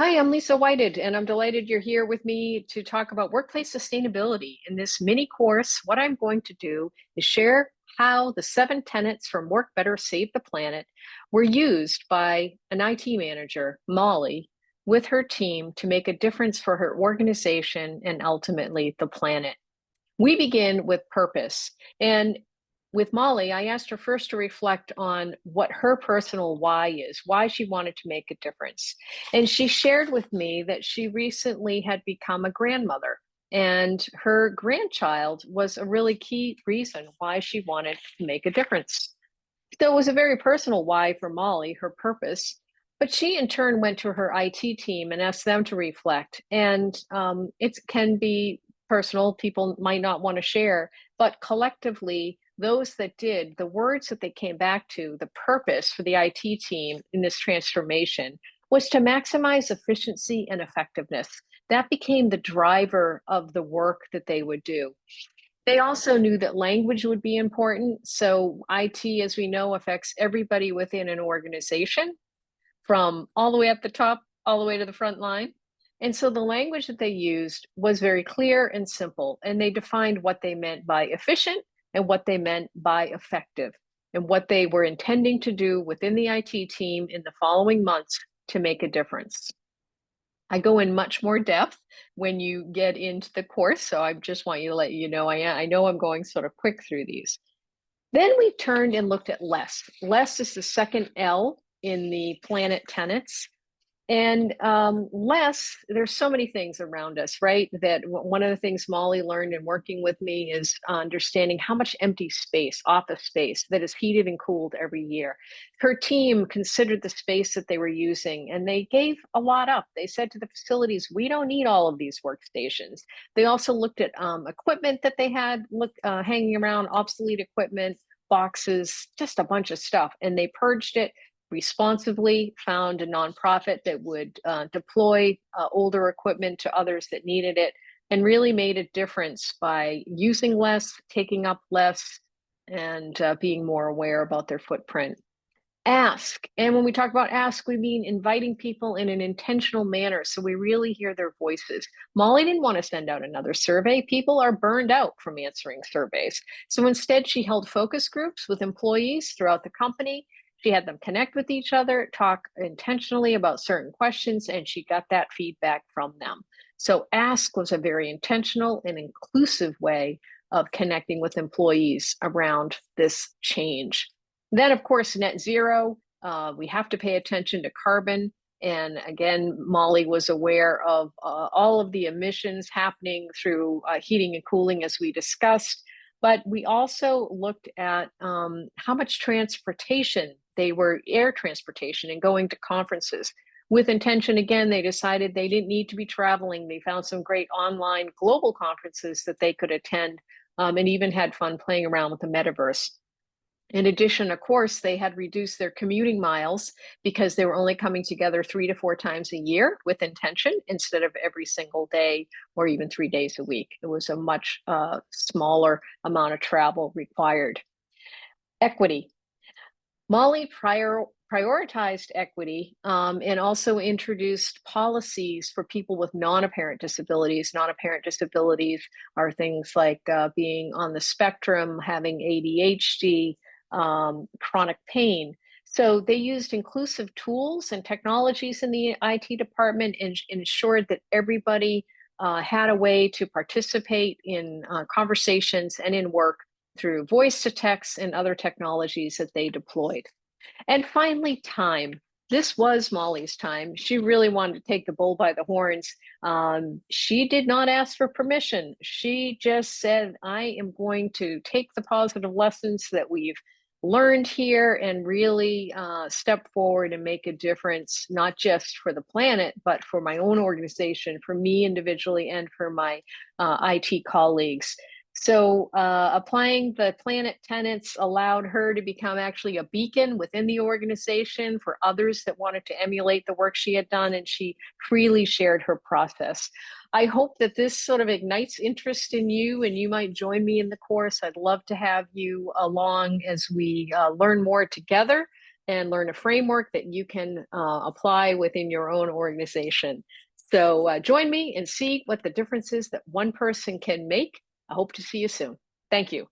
Hi, I'm Lisa Whited, and I'm delighted you're here with me to talk about workplace sustainability. In this mini course, what I'm going to do is share how the seven tenets from Work Better, Save the Planet were used by an IT manager, Molly, with her team to make a difference for her organization and ultimately the planet. We begin with purpose. And with Molly, I asked her first to reflect on what her personal why is, why she wanted to make a difference. And she shared with me that she recently had become a grandmother, and her grandchild was a really key reason why she wanted to make a difference. So it was a very personal why for Molly, her purpose. But she in turn went to her IT team and asked them to reflect. And it can be personal, people might not want to share, but collectively, those that did, the words that they came back to, the purpose for the IT team in this transformation was to maximize efficiency and effectiveness. That became the driver of the work that they would do. They also knew that language would be important. So IT, as we know, affects everybody within an organization from all the way up the top, all the way to the front line. And so the language that they used was very clear and simple, and they defined what they meant by efficient and what they meant by effective, and what they were intending to do within the IT team in the following months to make a difference. I go in much more depth when you get into the course, so I just want you to let you know I know I'm going sort of quick through these. Then we turned and looked at less. Less is the second L in the planet tenets. And less, there's so many things around us, right? That one of the things Molly learned in working with me is understanding how much empty space, office space, that is heated and cooled every year. Her team considered the space that they were using, and they gave a lot up. They said to the facilities, we don't need all of these workstations. They also looked at equipment that they had hanging around, obsolete equipment, boxes, just a bunch of stuff, and they purged it responsively, found a nonprofit that would deploy older equipment to others that needed it, and really made a difference by using less, taking up less, and being more aware about their footprint. Ask. And when we talk about ask, we mean inviting people in an intentional manner so we really hear their voices. Molly didn't want to send out another survey. People are burned out from answering surveys. So instead, she held focus groups with employees throughout the company. She had them connect with each other, talk intentionally about certain questions, and she got that feedback from them. So ask was a very intentional and inclusive way of connecting with employees around this change. Then, of course, net zero. We have to pay attention to carbon. And again, Molly was aware of all of the emissions happening through heating and cooling, as we discussed. But we also looked at how much transportation they were, air transportation, and going to conferences. With intention, again, they decided they didn't need to be traveling. They found some great online global conferences that they could attend, and even had fun playing around with the metaverse. In addition, of course, they had reduced their commuting miles because they were only coming together 3 to 4 times a year with intention instead of every single day or even 3 days a week. It was a much smaller amount of travel required. Equity. Molly prioritized equity and also introduced policies for people with non-apparent disabilities. Non-apparent disabilities are things like being on the spectrum, having ADHD, chronic pain. So they used inclusive tools and technologies in the IT department and ensured that everybody had a way to participate in conversations and in work through voice to text and other technologies that they deployed. And finally, time. This was Molly's time. She really wanted to take the bull by the horns. She did not ask for permission. She just said, I am going to take the positive lessons that we've learned here and really step forward and make a difference, not just for the planet, but for my own organization, for me individually, and for my IT colleagues. So applying the planet tenets allowed her to become actually a beacon within the organization for others that wanted to emulate the work she had done, and she freely shared her process. I hope that this sort of ignites interest in you and you might join me in the course. I'd love to have you along as we learn more together. and learn a framework that you can apply within your own organization. So join me and see what the differences that one person can make. I hope to see you soon. Thank you.